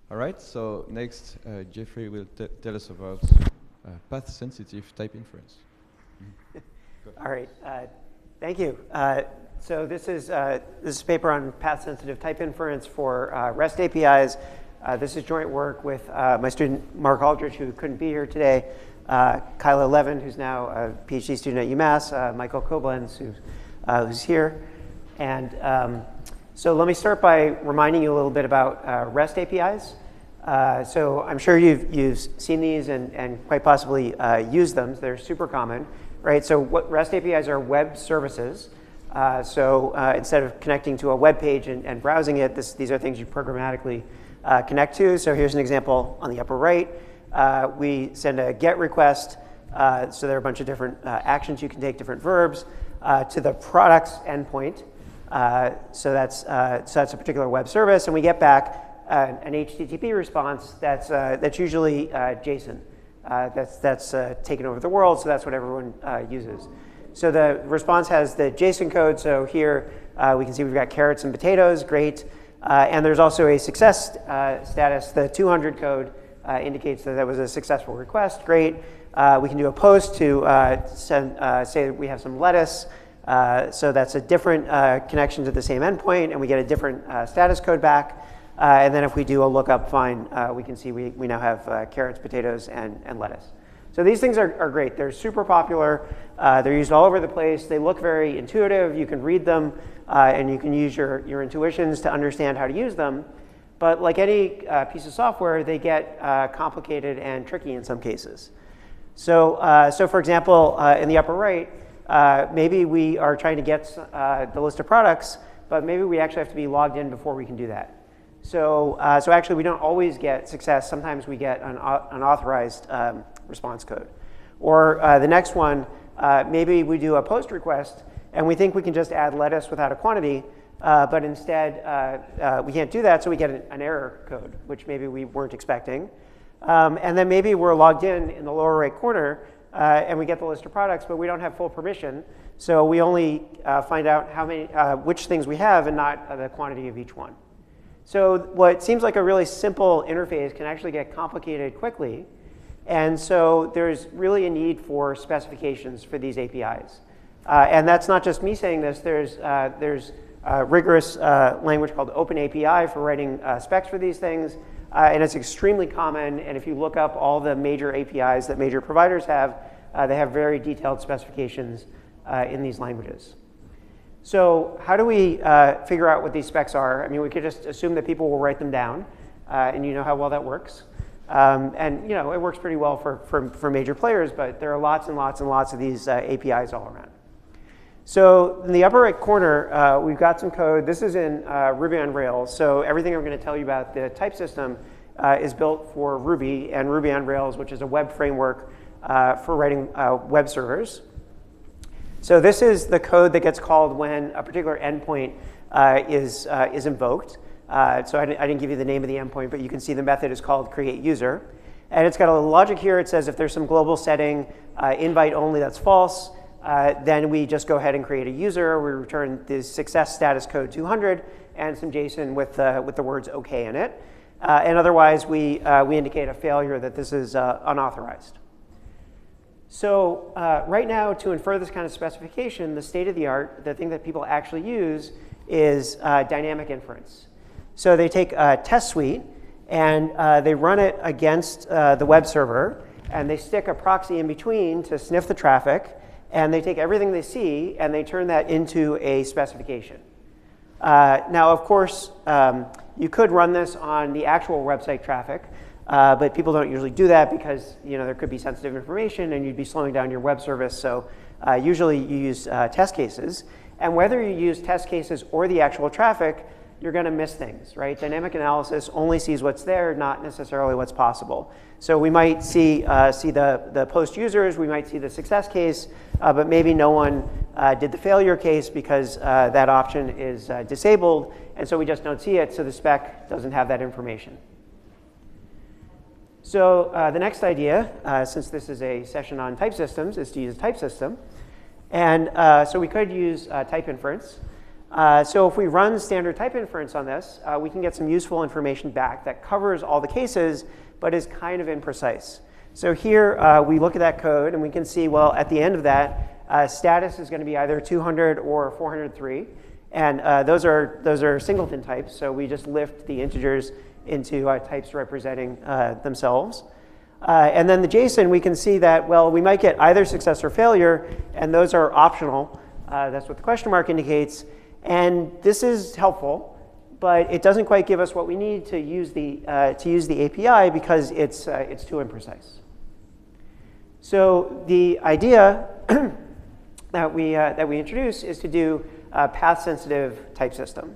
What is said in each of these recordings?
All right, so next, Jeffrey will tell us about path-sensitive type inference. All right, thank you. So this is a paper on path-sensitive type inference for REST APIs. This is joint work with my student Mark Aldrich, who couldn't be here today, Kyla Levin, who's now a PhD student at UMass, Michael Coblenz, who's here. And so let me start by reminding you a little bit about REST APIs. So I'm sure you've seen these and quite possibly used them. They're super common, right? So what REST APIs are web services. Instead of connecting to a web page and browsing it, these are things you programmatically connect to. So here's an example on the upper right. We send a GET request. So there are a bunch of different actions you can take, different verbs, to the products endpoint. So that's a particular web service, and we get back an HTTP response that's usually JSON. That's taken over the world, so that's what everyone uses. So the response has the JSON code. So here we can see we've got carrots and potatoes, great. And there's also a success status. The 200 code indicates that that was a successful request, great. We can do a post to say we have some lettuce. So that's a different connection to the same endpoint, and we get a different status code back. And then if we do a lookup find, we can see we now have carrots, potatoes, and lettuce. So these things are great. They're super popular. They're used all over the place. They look very intuitive. You can read them, and you can use your intuitions to understand how to use them. But like any piece of software, they get complicated and tricky in some cases. So for example, in the upper right, maybe we are trying to get the list of products, but maybe we actually have to be logged in before we can do that. So actually, we don't always get success. Sometimes we get an unauthorized response code. Or the next one, maybe we do a post request, and we think we can just add lettuce without a quantity, but instead we can't do that, so we get an error code, which maybe we weren't expecting. And then maybe we're logged in the lower right corner, and we get the list of products, but we don't have full permission. So we only find out which things we have and not the quantity of each one. So what seems like a really simple interface can actually get complicated quickly. And so there's really a need for specifications for these APIs. And that's not just me saying this. There's a rigorous language called OpenAPI for writing specs for these things. And it's extremely common. And if you look up all the major APIs that major providers have, they have very detailed specifications in these languages. So how do we figure out what these specs are? I mean, we could just assume that people will write them down, and you know how well that works. And you know, it works pretty well for major players, but there are lots and lots and lots of these APIs all around. So in the upper right corner, we've got some code. This is in Ruby on Rails. So everything I'm going to tell you about the type system is built for Ruby and Ruby on Rails, which is a web framework for writing web servers. So this is the code that gets called when a particular endpoint is invoked. So I didn't give you the name of the endpoint, but you can see the method is called createUser. And it's got a little logic here. It says if there's some global setting, invite only, that's false, then we just go ahead and create a user. We return the success status code 200 and some JSON with the words OK in it. And otherwise, we indicate a failure that this is unauthorized. So right now, to infer this kind of specification, the state of the art, the thing that people actually use, is dynamic inference. So they take a test suite, and they run it against the web server, and they stick a proxy in between to sniff the traffic, and they take everything they see, and they turn that into a specification. Now, of course, you could run this on the actual website traffic, but people don't usually do that because there could be sensitive information and you'd be slowing down your web service. So usually you use test cases. And whether you use test cases or the actual traffic, you're going to miss things, right? Dynamic analysis only sees what's there, not necessarily what's possible. So we might see the post users, we might see the success case, but maybe no one did the failure case because that option is disabled, and so we just don't see it, so the spec doesn't have that information. So the next idea, since this is a session on type systems, is to use a type system. And so we could use type inference. So if we run standard type inference on this, we can get some useful information back that covers all the cases, but is kind of imprecise. So here we look at that code, and we can see, well, at the end of that, status is going to be either 200 or 403. And those are singleton types, so we just lift the integers into types representing themselves. And then the JSON, we can see that, well, we might get either success or failure, and those are optional. That's what the question mark indicates. And this is helpful, but it doesn't quite give us what we need to use the API because it's too imprecise. So the idea that we introduce is to do a path-sensitive type system.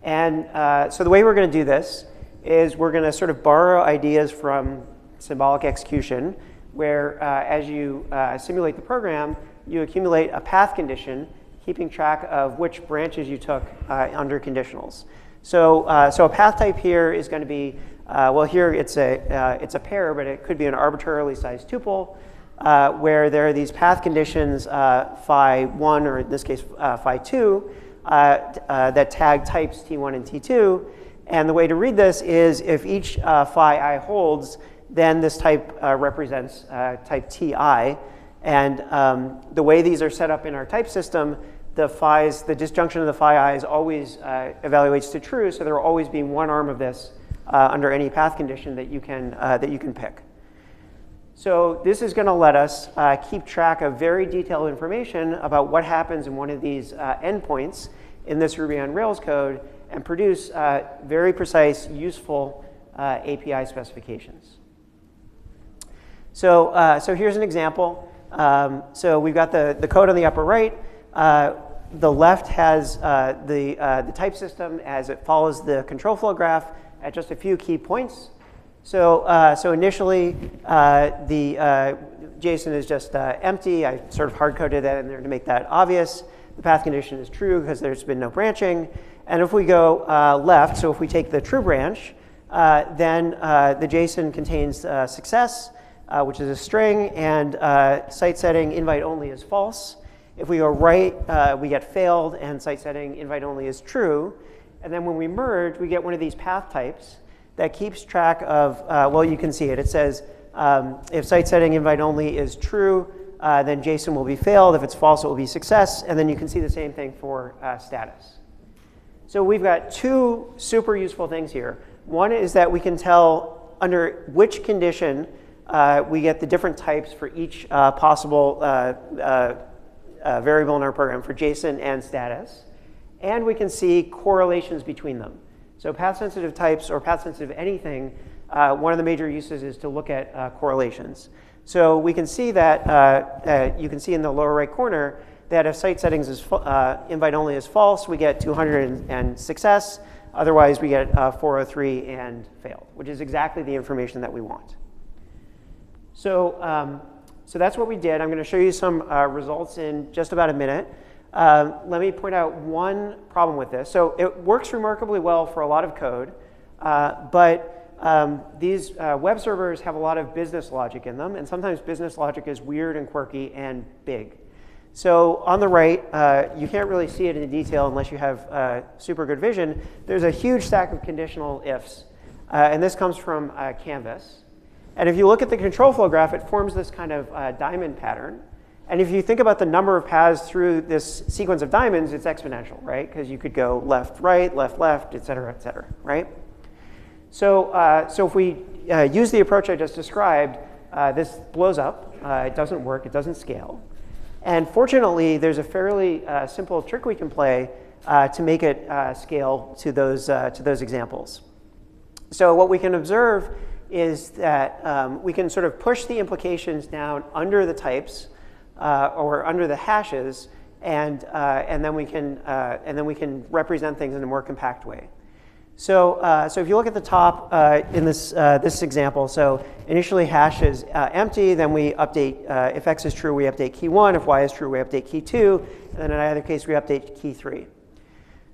And so the way we're going to do this is we're going to sort of borrow ideas from symbolic execution, where as you simulate the program, you accumulate a path condition, keeping track of which branches you took under conditionals. So a path type here is going to be, well, here it's a pair, but it could be an arbitrarily sized tuple, where there are these path conditions phi1, or in this case phi2, that tag types T1 and T2. And the way to read this is if each phi I holds, then this type represents type Ti. And the way these are set up in our type system, the disjunction of the phi i's always evaluates to true, so there will always be one arm of this under any path condition that you can pick. So this is going to let us keep track of very detailed information about what happens in one of these endpoints in this Ruby on Rails code and produce very precise, useful API specifications. So here's an example. So we've got the code on the upper right. The left has the type system as it follows the control flow graph at just a few key points. So initially, the JSON is just empty. I sort of hard-coded that in there to make that obvious. The path condition is true because there's been no branching. And if we go left, so if we take the true branch, then the JSON contains success, which is a string, and site setting invite only is false. If we go right, we get failed, and site setting invite only is true. And then when we merge, we get one of these path types that keeps track of, well, you can see it. It says if site setting invite only is true, then JSON will be failed. If it's false, it will be success. And then you can see the same thing for status. So we've got two super useful things here. One is that we can tell under which condition we get the different types for each possible variable in our program for JSON and status. And we can see correlations between them. So path-sensitive types or path-sensitive anything, one of the major uses is to look at correlations. So we can see that, you can see in the lower right corner, that if site settings is invite only is false, we get 200 and success. Otherwise, we get 403 and failed, which is exactly the information that we want. So that's what we did. I'm going to show you some results in just about a minute. Let me point out one problem with this. So it works remarkably well for a lot of code, but these web servers have a lot of business logic in them, and sometimes business logic is weird and quirky and big. So on the right, you can't really see it in detail unless you have super good vision. There's a huge stack of conditional ifs, and this comes from Canvas. And if you look at the control flow graph, it forms this kind of diamond pattern. And if you think about the number of paths through this sequence of diamonds, it's exponential, right? Because you could go left, right, left, et cetera, right? So if we use the approach I just described, this blows up. It doesn't work. It doesn't scale. And fortunately, there's a fairly simple trick we can play to make it scale to those examples. So what we can observe is that we can sort of push the implications down under the types or under the hashes, and then we can represent things in a more compact way. So if you look at the top in this example, so initially hash is empty, then we update, if x is true, we update key 1, if y is true, we update key 2, and then in either case, we update key 3.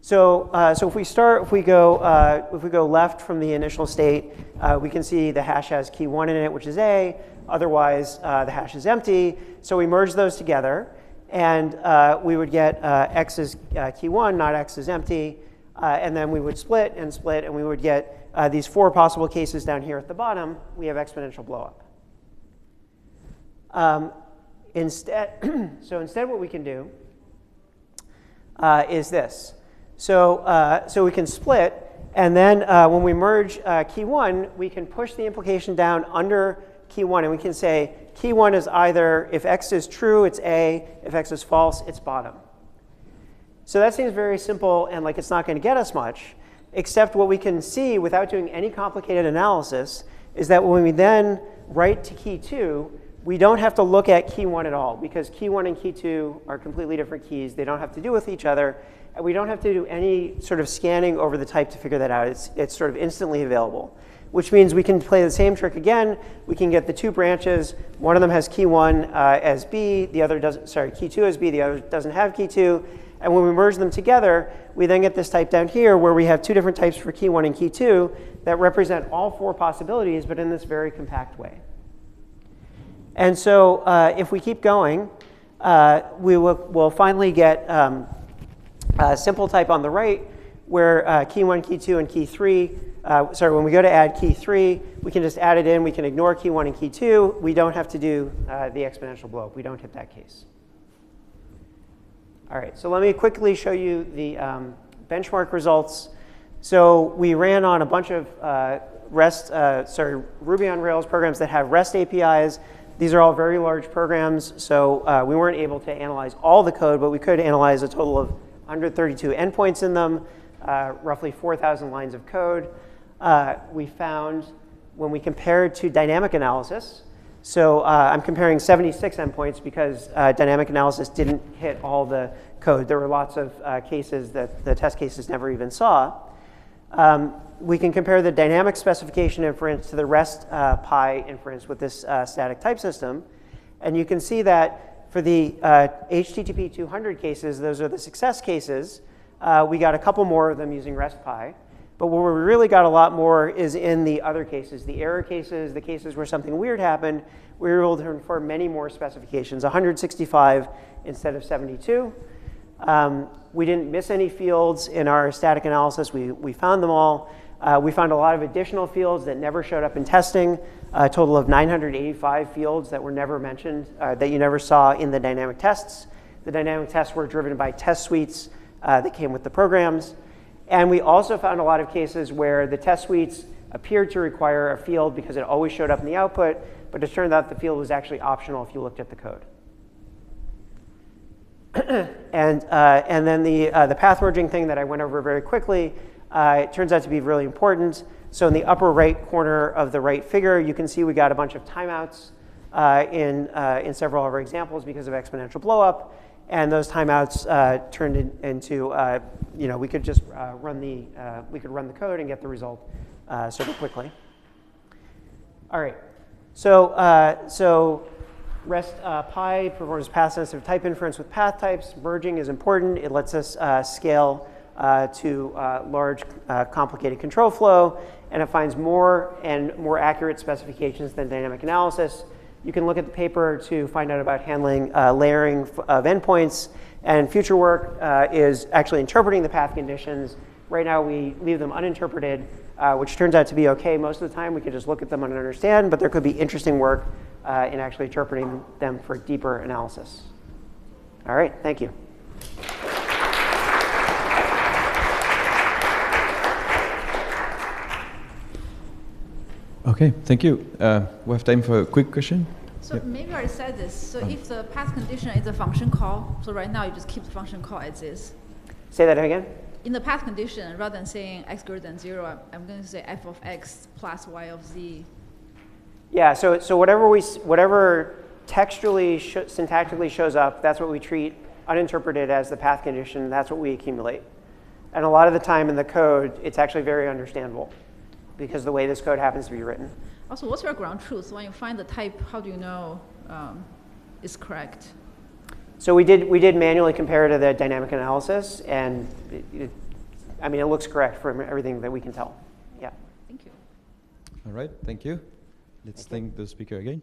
So if we go left from the initial state, we can see the hash has key 1 in it, which is A. Otherwise, the hash is empty. So we merge those together. And we would get x is key 1, not x is empty. And then we would split, and we would get these 4 possible cases down here at the bottom. We have exponential blowup. Instead, what we can do is this. So we can split, and then when we merge key 1, we can push the implication down under key 1, and we can say key 1 is either, if x is true, it's A, if x is false, it's bottom. So that seems very simple, and like it's not going to get us much, except what we can see without doing any complicated analysis is that when we then write to key 2, we don't have to look at key 1 at all, because key 1 and key 2 are completely different keys. They don't have to do with each other. And we don't have to do any sort of scanning over the type to figure that out. It's sort of instantly available, which means we can play the same trick again. We can get the 2 branches. One of them has key 1 as B. The other doesn't, sorry, key 2 as B. The other doesn't have key 2. And when we merge them together, we then get this type down here where we have 2 different types for key 1 and key 2 that represent all 4 possibilities, but in this very compact way. And so if we keep going, we'll finally get a simple type on the right where key 1, key 2, and key 3, when we go to add key 3, we can just add it in. We can ignore key 1 and key 2. We don't have to do the exponential blowup. We don't hit that case. All right, so let me quickly show you the benchmark results. So we ran on a bunch of Ruby on Rails programs that have REST APIs. These are all very large programs, so we weren't able to analyze all the code, but we could analyze a total of 132 endpoints in them, roughly 4,000 lines of code. We found when we compared to dynamic analysis, so I'm comparing 76 endpoints because dynamic analysis didn't hit all the code. There were lots of cases that the test cases never even saw. We can compare the dynamic specification inference to the RestPi inference with this static type system. And you can see that for the HTTP 200 cases, those are the success cases. We got a couple more of them using RestPi. But where we really got a lot more is in the other cases, the error cases, the cases where something weird happened. We were able to infer many more specifications, 165 instead of 72. We didn't miss any fields in our static analysis. We found them all. We found a lot of additional fields that never showed up in testing, a total of 985 fields that were never mentioned, that you never saw in the dynamic tests. The dynamic tests were driven by test suites that came with the programs. And we also found a lot of cases where the test suites appeared to require a field because it always showed up in the output, but it turned out the field was actually optional if you looked at the code. And then the path merging thing that I went over very quickly, it turns out to be really important. So in the upper right corner of the right figure, you can see we got a bunch of timeouts in several of our examples because of exponential blowup. And those timeouts turned into, we could just run the code and get the result sort of quickly. All right, so RestPi performs path-sensitive type inference with path types. Merging is important. It lets us scale to large, complicated control flow, and it finds more and more accurate specifications than dynamic analysis. You can look at the paper to find out about handling layering of endpoints. And future work is actually interpreting the path conditions. Right now, we leave them uninterpreted, which turns out to be OK most of the time. We can just look at them and understand. But there could be interesting work in actually interpreting them for deeper analysis. All right, thank you. OK, thank you. We have time for a quick question. So maybe I already said this. So if the path condition is a function call, so right now you just keep the function call as is. Say that again. In the path condition, rather than saying x greater than 0, I'm going to say f of x plus y of z. Yeah. So whatever textually syntactically shows up, that's what we treat uninterpreted as the path condition. That's what we accumulate. And a lot of the time in the code, it's actually very understandable, because the way this code happens to be written. Also, what's your ground truth? When you find the type, how do you know it's correct? So we did manually compare to the dynamic analysis, and it looks correct from everything that we can tell. Yeah. Thank you. All right, thank you. Let's thank the speaker again.